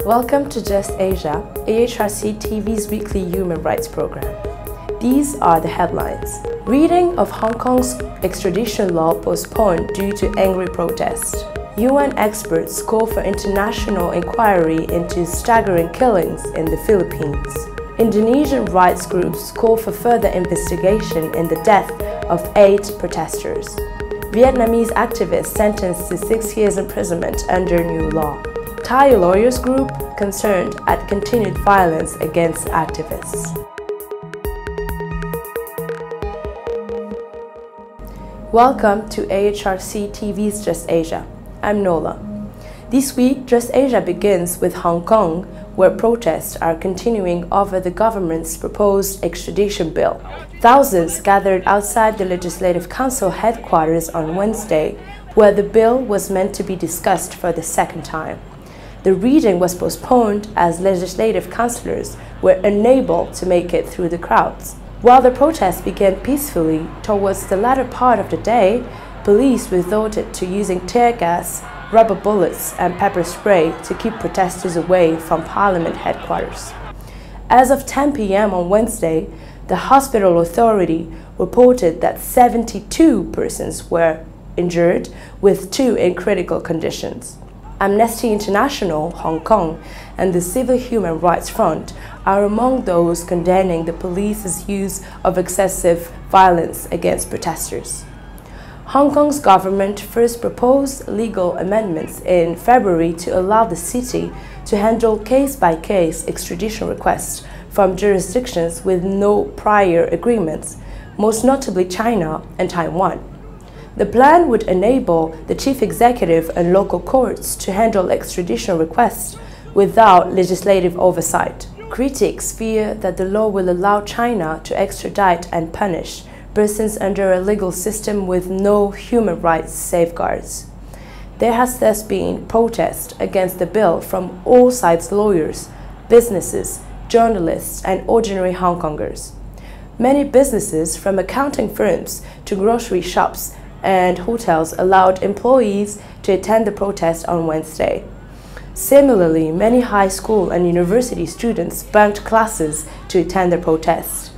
Welcome to Just Asia, AHRC TV's weekly human rights program. These are the headlines. Reading of Hong Kong's extradition law postponed due to angry protests. UN experts call for international inquiry into staggering killings in the Philippines. Indonesian rights groups call for further investigation in the death of 8 protesters. Vietnamese activists sentenced to 6 years imprisonment under new law. Thai lawyers group concerned at continued violence against activists. Welcome to AHRC TV's Just Asia. I'm Nola. This week, Just Asia begins with Hong Kong, where protests are continuing over the government's proposed extradition bill. Thousands gathered outside the Legislative Council headquarters on Wednesday, where the bill was meant to be discussed for the second time. The reading was postponed as legislative councillors were unable to make it through the crowds. While the protests began peacefully, towards the latter part of the day, police resorted to using tear gas, rubber bullets and pepper spray to keep protesters away from Parliament headquarters. As of 10 p.m. on Wednesday, the hospital authority reported that 72 persons were injured, with 2 in critical conditions. Amnesty International, Hong Kong, and the Civil Human Rights Front are among those condemning the police's use of excessive violence against protesters. Hong Kong's government first proposed legal amendments in February to allow the city to handle case-by-case extradition requests from jurisdictions with no prior agreements, most notably China and Taiwan. The plan would enable the chief executive and local courts to handle extradition requests without legislative oversight. Critics fear that the law will allow China to extradite and punish persons under a legal system with no human rights safeguards. There has thus been protest against the bill from all sides: lawyers, businesses, journalists, and ordinary Hong Kongers. Many businesses, from accounting firms to grocery shops and hotels, allowed employees to attend the protest on Wednesday. Similarly, many high school and university students bunked classes to attend the protest.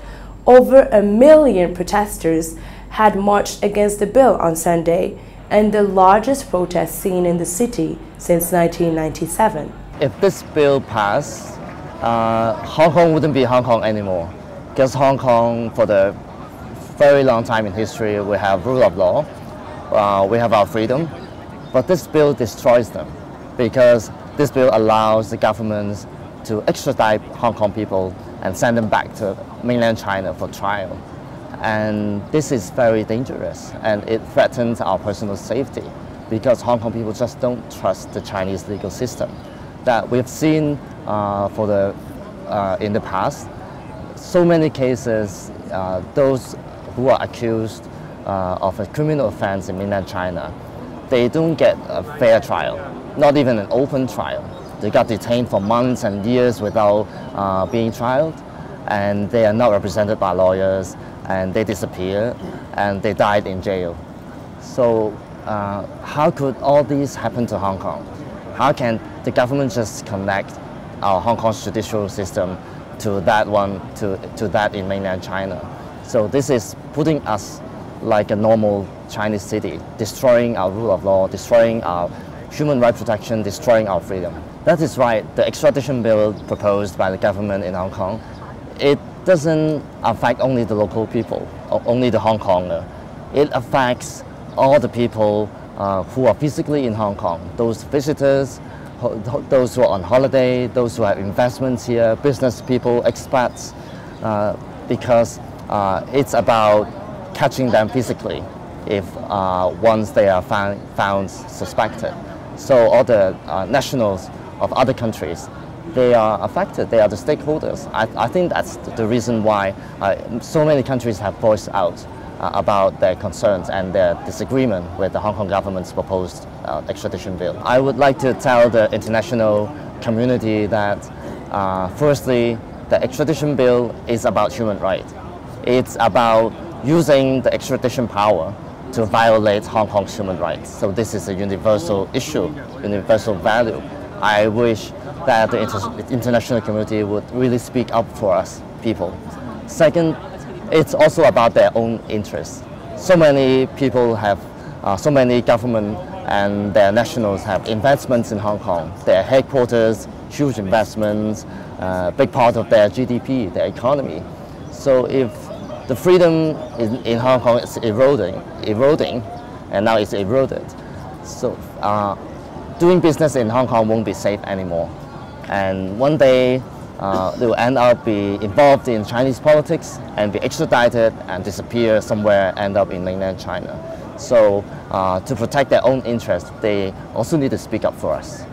Over 1 million protesters had marched against the bill on Sunday, and the largest protest seen in the city since 1997. If this bill passed, Hong Kong wouldn't be Hong Kong anymore, because Hong Kong, for the very long time in history, we have rule of law, we have our freedom, but this bill destroys them, because this bill allows the governments to extradite Hong Kong people and send them back to mainland China for trial. And this is very dangerous, and it threatens our personal safety, because Hong Kong people just don't trust the Chinese legal system. That we've seen in the past, so many cases, those who are accused of a criminal offense in mainland China, they don't get a fair trial, not even an open trial. They got detained for months and years without being trialed, and they are not represented by lawyers, and they disappear, and they died in jail. So how could all these happen to Hong Kong? How can the government just connect our Hong Kong's judicial system to that one, to that in mainland China? So this is putting us like a normal Chinese city, destroying our rule of law, destroying our human rights protection, destroying our freedom. That is right. The extradition bill proposed by the government in Hong Kong, it doesn't affect only the local people, or only the Hong Konger. It affects all the people who are physically in Hong Kong, those visitors, those who are on holiday, those who have investments here, business people, expats, because it's about catching them physically if once they are found suspected. So all the nationals of other countries, they are affected, they are the stakeholders. I think that's the reason why so many countries have voiced out about their concerns and their disagreement with the Hong Kong government's proposed extradition bill. I would like to tell the international community that firstly, the extradition bill is about human rights. It's about using the extradition power to violate Hong Kong's human rights. So this is a universal issue, universal value. I wish that the international community would really speak up for us people. Second, it's also about their own interests. So many people have, so many government and their nationals have investments in Hong Kong. Their headquarters, huge investments, big part of their GDP, their economy. So if the freedom in Hong Kong is eroding, and now it's eroded, so doing business in Hong Kong won't be safe anymore. And one day, they will end up be involved in Chinese politics and be extradited and disappear somewhere, end up in mainland China. So to protect their own interests, they also need to speak up for us.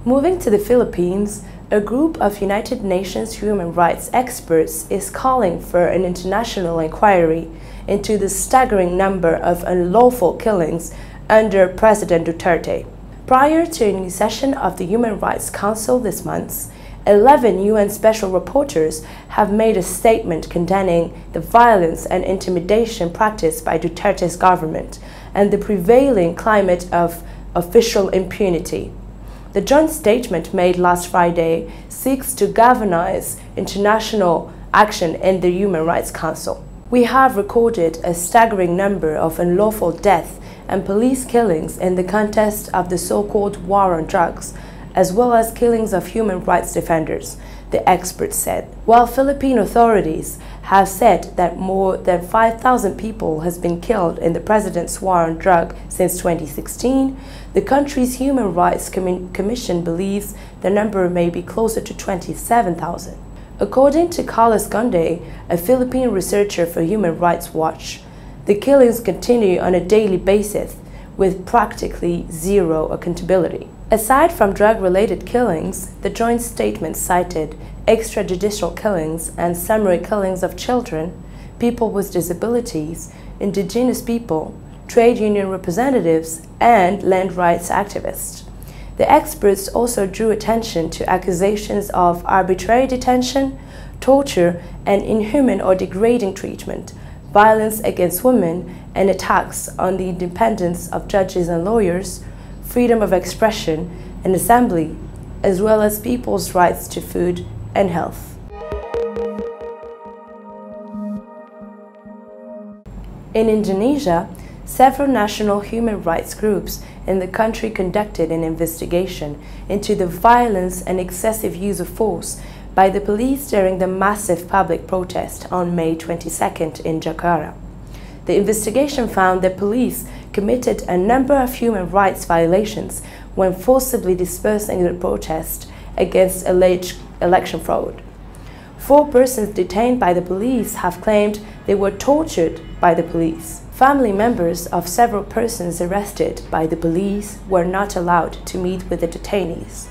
Moving to the Philippines, a group of United Nations human rights experts is calling for an international inquiry into the staggering number of unlawful killings under President Duterte. Prior to a new session of the Human Rights Council this month, 11 UN special rapporteurs have made a statement condemning the violence and intimidation practiced by Duterte's government and the prevailing climate of official impunity. The joint statement made last Friday seeks to galvanize international action in the Human Rights Council. We have recorded a staggering number of unlawful deaths and police killings in the context of the so-called war on drugs, as well as killings of human rights defenders, the experts said. While Philippine authorities have said that more than 5,000 people has been killed in the president's war on drugs since 2016, the country's Human Rights Commission believes the number may be closer to 27,000. According to Carlos Conde, a Philippine researcher for Human Rights Watch, the killings continue on a daily basis with practically zero accountability. Aside from drug-related killings, the joint statement cited extrajudicial killings and summary killings of children, people with disabilities, indigenous people, trade union representatives, and land rights activists. The experts also drew attention to accusations of arbitrary detention, torture, and inhuman or degrading treatment, violence against women, and attacks on the independence of judges and lawyers, freedom of expression and assembly, as well as people's rights to food and health. In Indonesia, several national human rights groups in the country conducted an investigation into the violence and excessive use of force by the police during the massive public protest on May 22nd in Jakarta. The investigation found that police committed a number of human rights violations when forcibly dispersing the protest against alleged election fraud. 4 persons detained by the police have claimed they were tortured by the police. Family members of several persons arrested by the police were not allowed to meet with the detainees.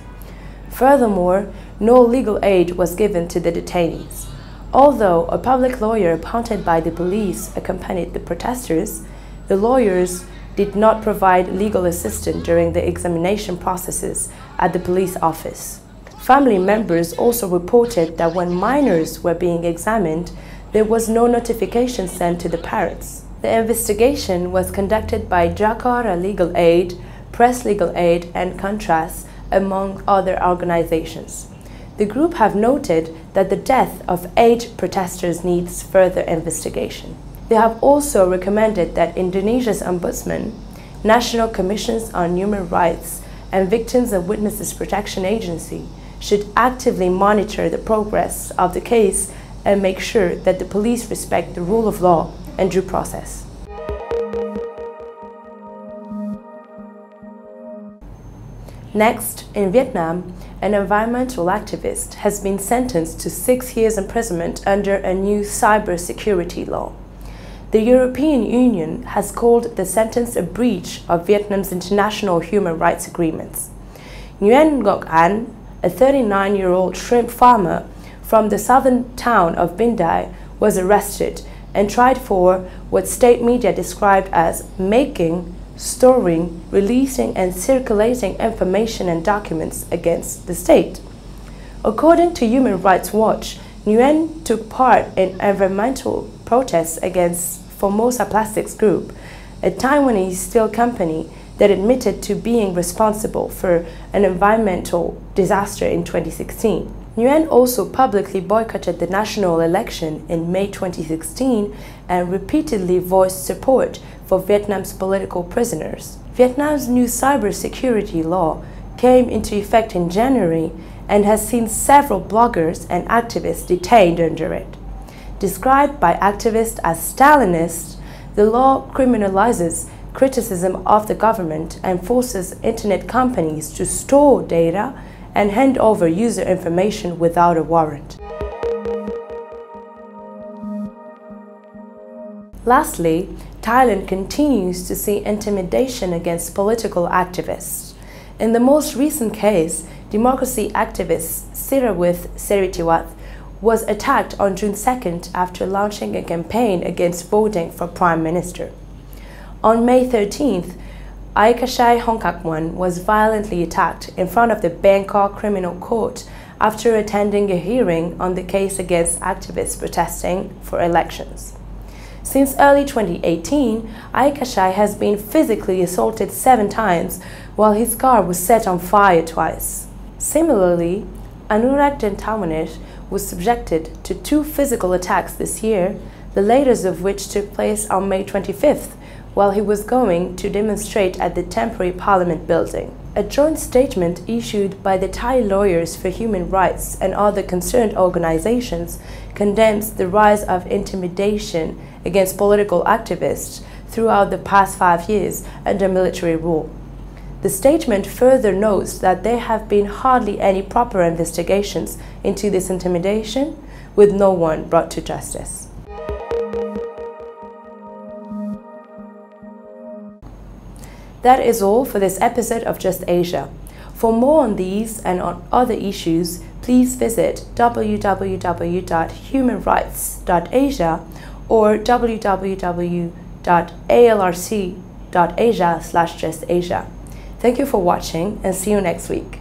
Furthermore, no legal aid was given to the detainees. Although a public lawyer appointed by the police accompanied the protesters, the lawyers did not provide legal assistance during the examination processes at the police office. Family members also reported that when minors were being examined, there was no notification sent to the parents. The investigation was conducted by Jakarta Legal Aid, Press Legal Aid, and Contrast, among other organizations. The group have noted that the death of 8 protesters needs further investigation. They have also recommended that Indonesia's Ombudsman, National Commissions on Human Rights, and Victims and Witnesses Protection Agency should actively monitor the progress of the case and make sure that the police respect the rule of law and due process. Next, in Vietnam, an environmental activist has been sentenced to 6 years imprisonment under a new cybersecurity law. The European Union has called the sentence a breach of Vietnam's international human rights agreements. Nguyen Ngoc An, a 39-year-old shrimp farmer from the southern town of Binh Dai, was arrested and tried for what state media described as making, storing, releasing, and circulating information and documents against the state. According to Human Rights Watch, Nguyen took part in environmental protests against Formosa Plastics Group, a Taiwanese steel company that admitted to being responsible for an environmental disaster in 2016. Nguyen also publicly boycotted the national election in May 2016 and repeatedly voiced support for Vietnam's political prisoners. Vietnam's new cybersecurity law came into effect in January and has seen several bloggers and activists detained under it. Described by activists as Stalinist, the law criminalizes criticism of the government and forces internet companies to store data and hand over user information without a warrant. Lastly, Thailand continues to see intimidation against political activists. In the most recent case, democracy activist Sirawith Seritiwath was attacked on June 2nd after launching a campaign against voting for Prime Minister. On May 13th, Aikashai Hongkakwan was violently attacked in front of the Bangkok Criminal Court after attending a hearing on the case against activists protesting for elections. Since early 2018, Aikashai has been physically assaulted 7 times while his car was set on fire twice. Similarly, Anurag Dentawanish was subjected to 2 physical attacks this year, the latest of which took place on May 25th, while he was going to demonstrate at the temporary parliament building. A joint statement issued by the Thai Lawyers for Human Rights and other concerned organizations condemns the rise of intimidation against political activists throughout the past 5 years under military rule. The statement further notes that there have been hardly any proper investigations into this intimidation, with no one brought to justice. That is all for this episode of Just Asia. For more on these and on other issues, please visit www.humanrights.asia or www.alrc.asia/justasia. Thank you for watching and see you next week.